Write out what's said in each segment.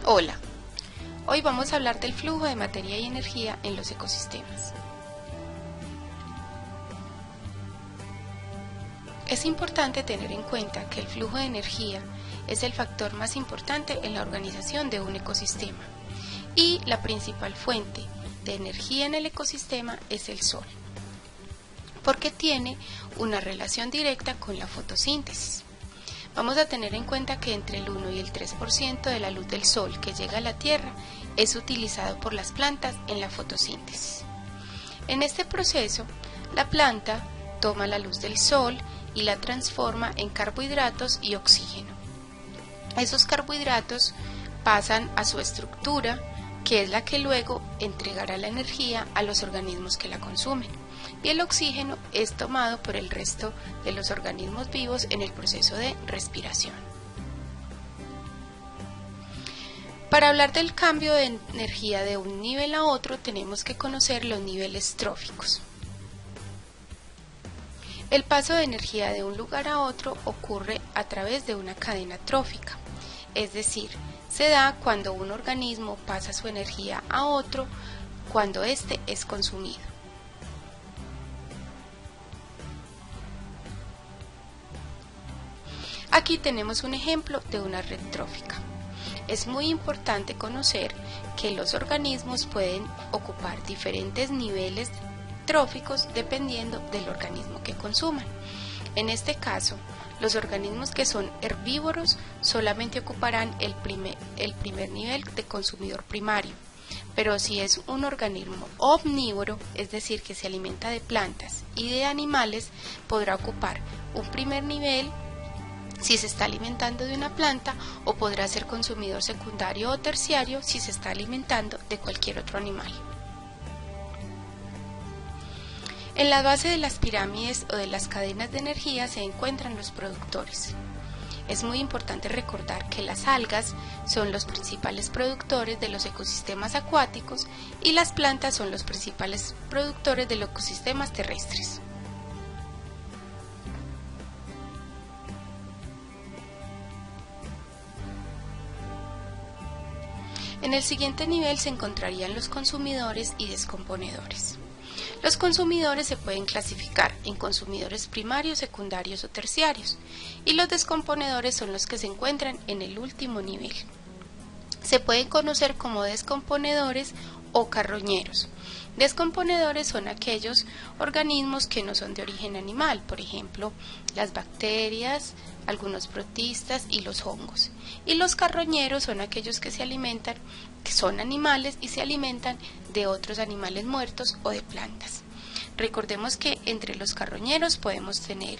Hola, hoy vamos a hablar del flujo de materia y energía en los ecosistemas. Es importante tener en cuenta que el flujo de energía es el factor más importante en la organización de un ecosistema y la principal fuente de energía en el ecosistema es el sol, porque tiene una relación directa con la fotosíntesis. Vamos a tener en cuenta que entre el 1 y el 3% de la luz del sol que llega a la Tierra es utilizado por las plantas en la fotosíntesis. En este proceso, la planta toma la luz del sol y la transforma en carbohidratos y oxígeno. Esos carbohidratos pasan a su estructura, que es la que luego entregará la energía a los organismos que la consumen. Y el oxígeno es tomado por el resto de los organismos vivos en el proceso de respiración. Para hablar del cambio de energía de un nivel a otro, tenemos que conocer los niveles tróficos. El paso de energía de un lugar a otro ocurre a través de una cadena trófica, es decir, se da cuando un organismo pasa su energía a otro cuando éste es consumido. Aquí tenemos un ejemplo de una red trófica. Es muy importante conocer que los organismos pueden ocupar diferentes niveles tróficos dependiendo del organismo que consuman. En este caso, los organismos que son herbívoros solamente ocuparán el primer nivel de consumidor primario, pero si es un organismo omnívoro, es decir, que se alimenta de plantas y de animales, podrá ocupar un primer nivel si se está alimentando de una planta, o podrá ser consumidor secundario o terciario si se está alimentando de cualquier otro animal. En la base de las pirámides o de las cadenas de energía se encuentran los productores. Es muy importante recordar que las algas son los principales productores de los ecosistemas acuáticos y las plantas son los principales productores de los ecosistemas terrestres. En el siguiente nivel se encontrarían los consumidores y descomponedores. Los consumidores se pueden clasificar en consumidores primarios, secundarios o terciarios, y los descomponedores son los que se encuentran en el último nivel. Se pueden conocer como descomponedores o carroñeros. Descomponedores son aquellos organismos que no son de origen animal, por ejemplo, las bacterias, algunos protistas y los hongos. Y los carroñeros son aquellos que son animales y se alimentan de otros animales muertos o de plantas. Recordemos que entre los carroñeros podemos tener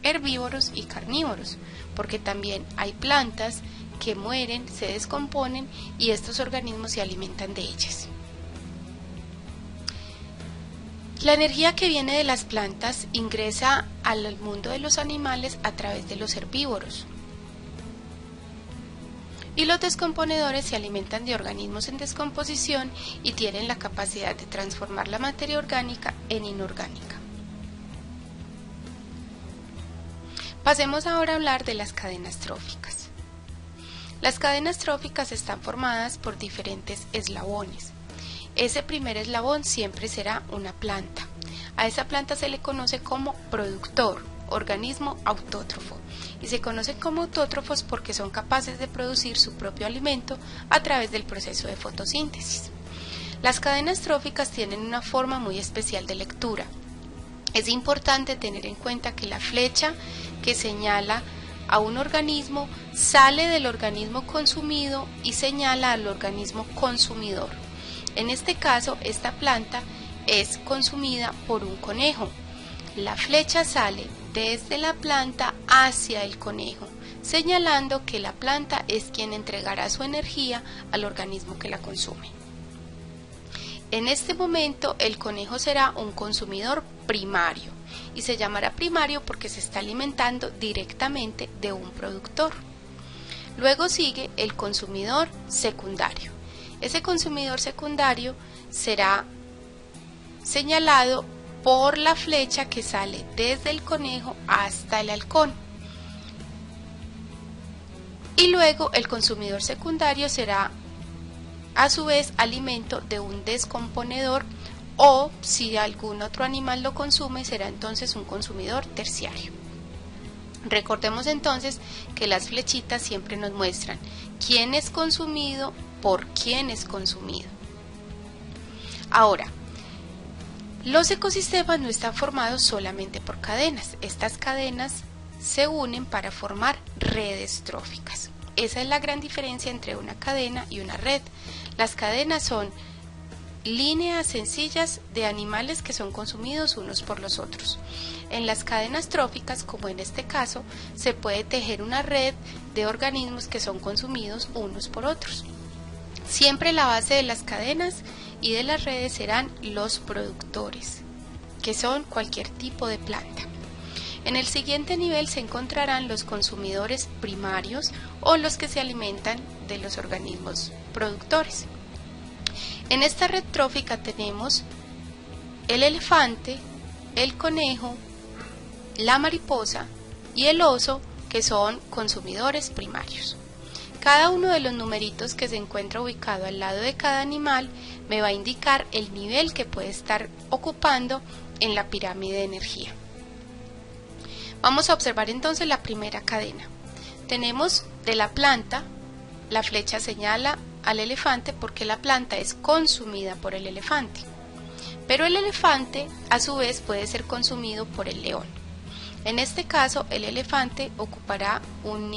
herbívoros y carnívoros, porque también hay plantas que mueren, se descomponen y estos organismos se alimentan de ellas. La energía que viene de las plantas ingresa al mundo de los animales a través de los herbívoros. Y los descomponedores se alimentan de organismos en descomposición y tienen la capacidad de transformar la materia orgánica en inorgánica. Pasemos ahora a hablar de las cadenas tróficas. Las cadenas tróficas están formadas por diferentes eslabones. Ese primer eslabón siempre será una planta. A esa planta se le conoce como productor, organismo autótrofo, y se conocen como autótrofos porque son capaces de producir su propio alimento a través del proceso de fotosíntesis. Las cadenas tróficas tienen una forma muy especial de lectura. Es importante tener en cuenta que la flecha que señala a un organismo sale del organismo consumido y señala al organismo consumidor. En este caso, esta planta es consumida por un conejo. La flecha sale desde la planta hacia el conejo, señalando que la planta es quien entregará su energía al organismo que la consume. En este momento, el conejo será un consumidor primario y se llamará primario porque se está alimentando directamente de un productor. Luego sigue el consumidor secundario. Ese consumidor secundario será señalado por la flecha que sale desde el conejo hasta el halcón. Y luego el consumidor secundario será a su vez alimento de un descomponedor, o si algún otro animal lo consume será entonces un consumidor terciario. Recordemos entonces que las flechitas siempre nos muestran quién es consumido, por quién es consumido. Ahora, los ecosistemas no están formados solamente por cadenas. Estas cadenas se unen para formar redes tróficas. Esa es la gran diferencia entre una cadena y una red. Las cadenas son líneas sencillas de animales que son consumidos unos por los otros. En las cadenas tróficas, como en este caso, se puede tejer una red de organismos que son consumidos unos por otros. Siempre la base de las cadenas y de las redes serán los productores, que son cualquier tipo de planta. En el siguiente nivel se encontrarán los consumidores primarios o los que se alimentan de los organismos productores. En esta red trófica tenemos el elefante, el conejo, la mariposa y el oso, que son consumidores primarios. Cada uno de los numeritos que se encuentra ubicado al lado de cada animal me va a indicar el nivel que puede estar ocupando en la pirámide de energía. Vamos a observar entonces la primera cadena. Tenemos de la planta, la flecha señala al elefante porque la planta es consumida por el elefante, pero el elefante a su vez puede ser consumido por el león. En este caso el elefante ocupará un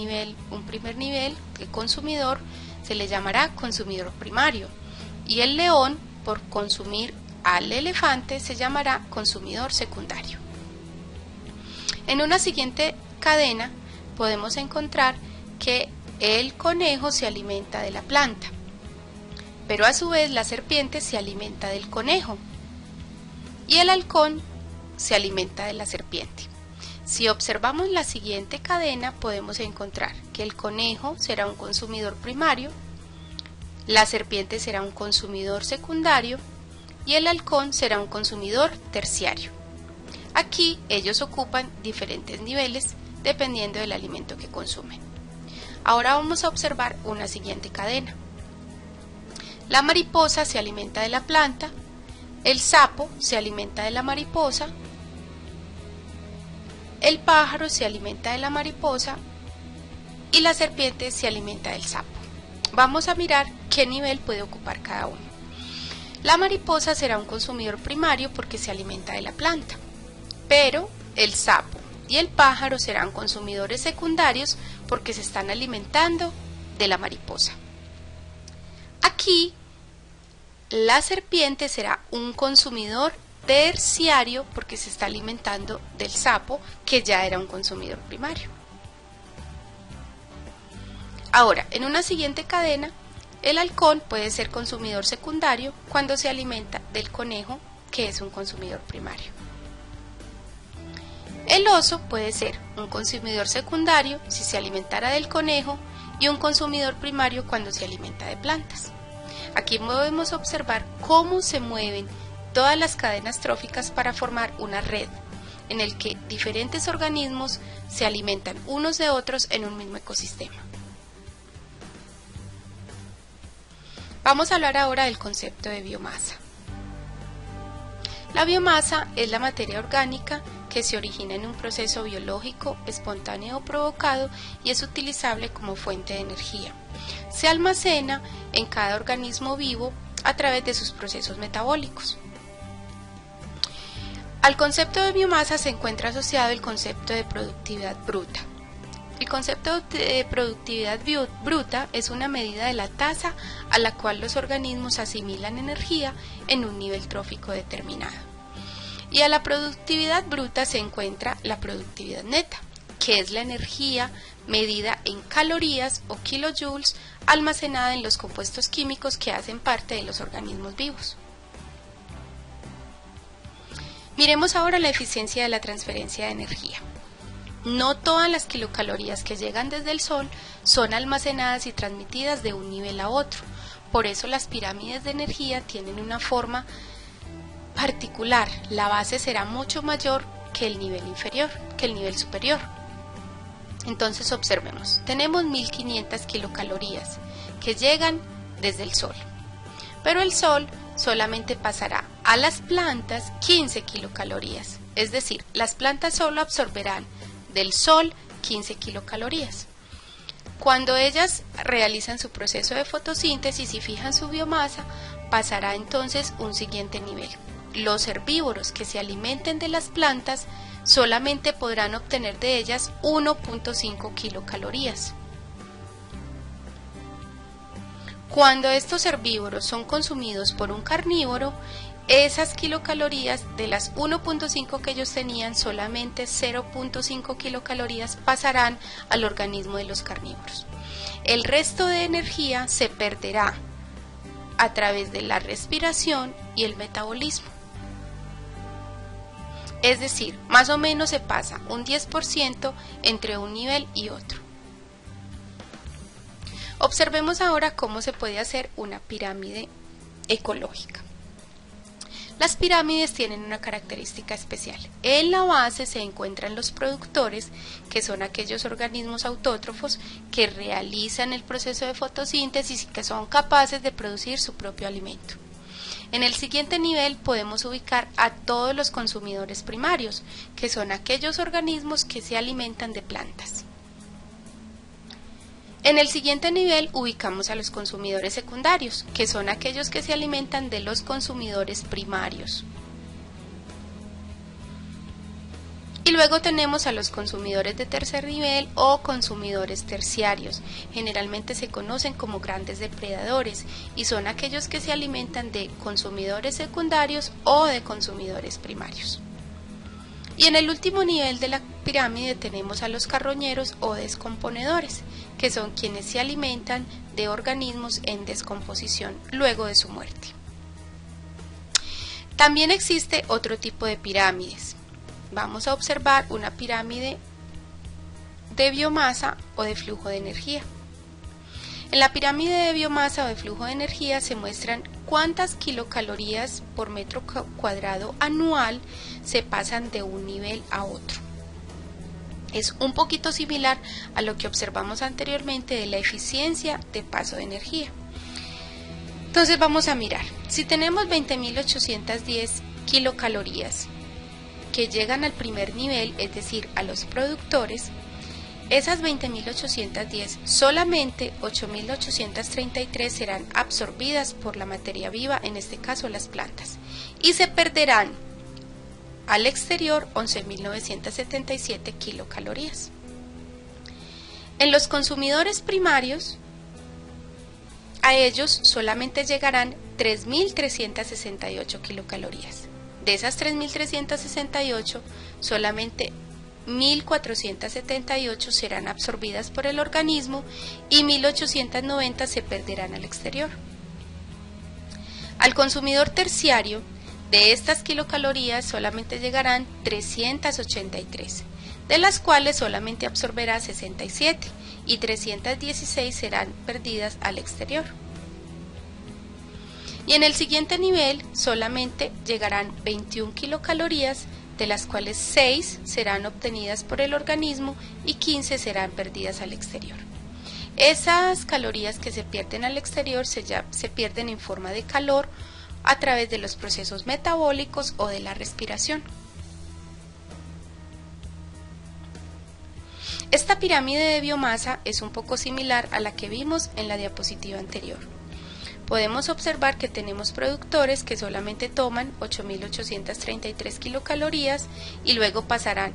primer nivel de consumidor, se le llamará consumidor primario, y el león, por consumir al elefante, se llamará consumidor secundario. En una siguiente cadena podemos encontrar que el conejo se alimenta de la planta, pero a su vez la serpiente se alimenta del conejo y el halcón se alimenta de la serpiente. Si observamos la siguiente cadena podemos encontrar que el conejo será un consumidor primario, la serpiente será un consumidor secundario y el halcón será un consumidor terciario. Aquí ellos ocupan diferentes niveles dependiendo del alimento que consumen. Ahora vamos a observar una siguiente cadena. La mariposa se alimenta de la planta, el sapo se alimenta de la mariposa, el pájaro se alimenta de la mariposa y la serpiente se alimenta del sapo. Vamos a mirar qué nivel puede ocupar cada uno. La mariposa será un consumidor primario porque se alimenta de la planta, pero el sapo y el pájaro serán consumidores secundarios porque se están alimentando de la mariposa. Aquí la serpiente será un consumidor terciario porque se está alimentando del sapo, que ya era un consumidor primario. Ahora, en una siguiente cadena, el halcón puede ser consumidor secundario cuando se alimenta del conejo, que es un consumidor primario. El oso puede ser un consumidor secundario si se alimentara del conejo y un consumidor primario cuando se alimenta de plantas. Aquí podemos observar cómo se mueven todas las cadenas tróficas para formar una red en el que diferentes organismos se alimentan unos de otros en un mismo ecosistema. Vamos a hablar ahora del concepto de biomasa. La biomasa es la materia orgánica que se origina en un proceso biológico, espontáneo o provocado y es utilizable como fuente de energía. Se almacena en cada organismo vivo a través de sus procesos metabólicos. Al concepto de biomasa se encuentra asociado el concepto de productividad bruta. El concepto de productividad bruta es una medida de la tasa a la cual los organismos asimilan energía en un nivel trófico determinado. Y a la productividad bruta se encuentra la productividad neta, que es la energía medida en calorías o kilojoules almacenada en los compuestos químicos que hacen parte de los organismos vivos. Miremos ahora la eficiencia de la transferencia de energía. No todas las kilocalorías que llegan desde el Sol son almacenadas y transmitidas de un nivel a otro. Por eso las pirámides de energía tienen una forma particular. La base será mucho mayor que el nivel inferior, que el nivel superior. Entonces observemos, tenemos 1500 kilocalorías que llegan desde el Sol. pero el sol solamente pasará a las plantas 15 kilocalorías, es decir, las plantas solo absorberán del sol 15 kilocalorías. Cuando ellas realizan su proceso de fotosíntesis y fijan su biomasa, pasará entonces un siguiente nivel. Los herbívoros que se alimenten de las plantas solamente podrán obtener de ellas 1.5 kilocalorías. Cuando estos herbívoros son consumidos por un carnívoro, esas kilocalorías de las 1.5 que ellos tenían, solamente 0.5 kilocalorías pasarán al organismo de los carnívoros. El resto de energía se perderá a través de la respiración y el metabolismo. Es decir, más o menos se pasa un 10% entre un nivel y otro. Observemos ahora cómo se puede hacer una pirámide ecológica. Las pirámides tienen una característica especial. En la base se encuentran los productores, que son aquellos organismos autótrofos que realizan el proceso de fotosíntesis y que son capaces de producir su propio alimento. En el siguiente nivel podemos ubicar a todos los consumidores primarios, que son aquellos organismos que se alimentan de plantas. En el siguiente nivel ubicamos a los consumidores secundarios, que son aquellos que se alimentan de los consumidores primarios. Y luego tenemos a los consumidores de tercer nivel o consumidores terciarios. Generalmente se conocen como grandes depredadores y son aquellos que se alimentan de consumidores secundarios o de consumidores primarios. Y en el último nivel de la pirámide tenemos a los carroñeros o descomponedores, que son quienes se alimentan de organismos en descomposición luego de su muerte. También existe otro tipo de pirámides. Vamos a observar una pirámide de biomasa o de flujo de energía. En la pirámide de biomasa o de flujo de energía se muestran cuántas kilocalorías por metro cuadrado anual se pasan de un nivel a otro. Es un poquito similar a lo que observamos anteriormente de la eficiencia de paso de energía. Entonces vamos a mirar, si tenemos 20.810 kilocalorías que llegan al primer nivel, es decir, a los productores, esas 20.810, solamente 8.833 serán absorbidas por la materia viva, en este caso las plantas, y se perderán al exterior 11.977 kilocalorías. En los consumidores primarios, a ellos solamente llegarán 3.368 kilocalorías. De esas 3.368, solamente 1.478 serán absorbidas por el organismo y 1.890 se perderán al exterior. Al consumidor terciario, de estas kilocalorías solamente llegarán 383, de las cuales solamente absorberá 67 y 316 serán perdidas al exterior. Y en el siguiente nivel solamente llegarán 21 kilocalorías, de las cuales 6 serán obtenidas por el organismo y 15 serán perdidas al exterior. Esas calorías que se pierden al exterior se pierden en forma de calor a través de los procesos metabólicos o de la respiración. Esta pirámide de biomasa es un poco similar a la que vimos en la diapositiva anterior. Podemos observar que tenemos productores que solamente toman 8.833 kilocalorías y luego pasarán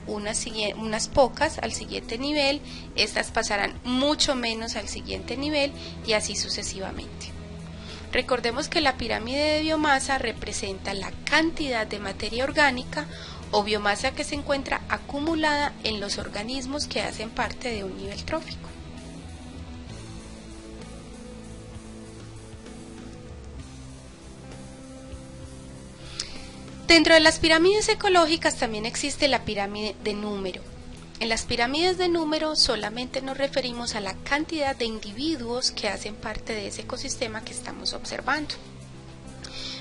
unas pocas al siguiente nivel, estas pasarán mucho menos al siguiente nivel y así sucesivamente. Recordemos que la pirámide de biomasa representa la cantidad de materia orgánica o biomasa que se encuentra acumulada en los organismos que hacen parte de un nivel trófico. Dentro de las pirámides ecológicas también existe la pirámide de número. En las pirámides de número solamente nos referimos a la cantidad de individuos que hacen parte de ese ecosistema que estamos observando.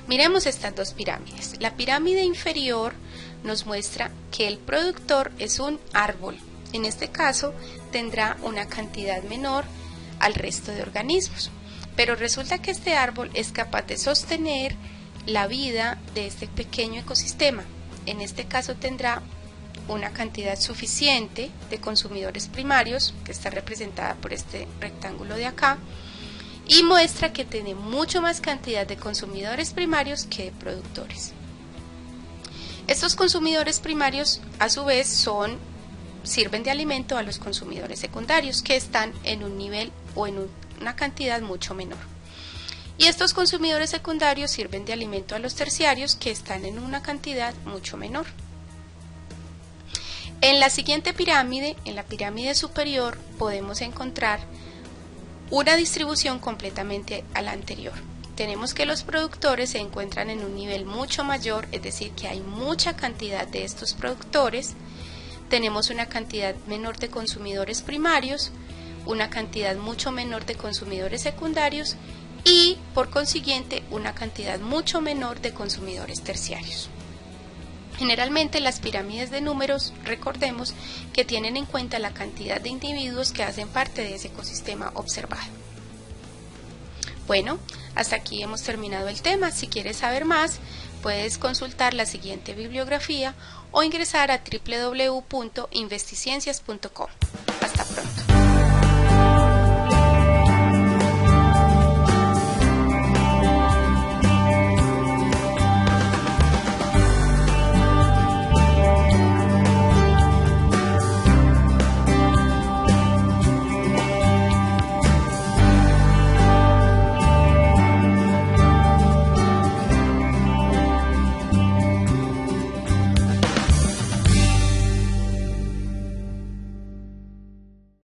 Miremos estas dos pirámides. La pirámide inferior nos muestra que el productor es un árbol. En este caso tendrá una cantidad menor al resto de organismos. Pero resulta que este árbol es capaz de sostener la vida de este pequeño ecosistema. En este caso tendrá una cantidad suficiente de consumidores primarios, que está representada por este rectángulo de acá, y muestra que tiene mucho más cantidad de consumidores primarios que de productores. Estos consumidores primarios a su vez sirven de alimento a los consumidores secundarios, que están en un nivel o en una cantidad mucho menor. Y estos consumidores secundarios sirven de alimento a los terciarios, que están en una cantidad mucho menor. En la siguiente pirámide, en la pirámide superior, podemos encontrar una distribución completamente a la anterior. Tenemos que los productores se encuentran en un nivel mucho mayor, es decir, que hay mucha cantidad de estos productores. Tenemos una cantidad menor de consumidores primarios, una cantidad mucho menor de consumidores secundarios y, por consiguiente, una cantidad mucho menor de consumidores terciarios. Generalmente las pirámides de números, recordemos que tienen en cuenta la cantidad de individuos que hacen parte de ese ecosistema observado. Bueno, hasta aquí hemos terminado el tema. Si quieres saber más, puedes consultar la siguiente bibliografía o ingresar a www.investiciencias.com.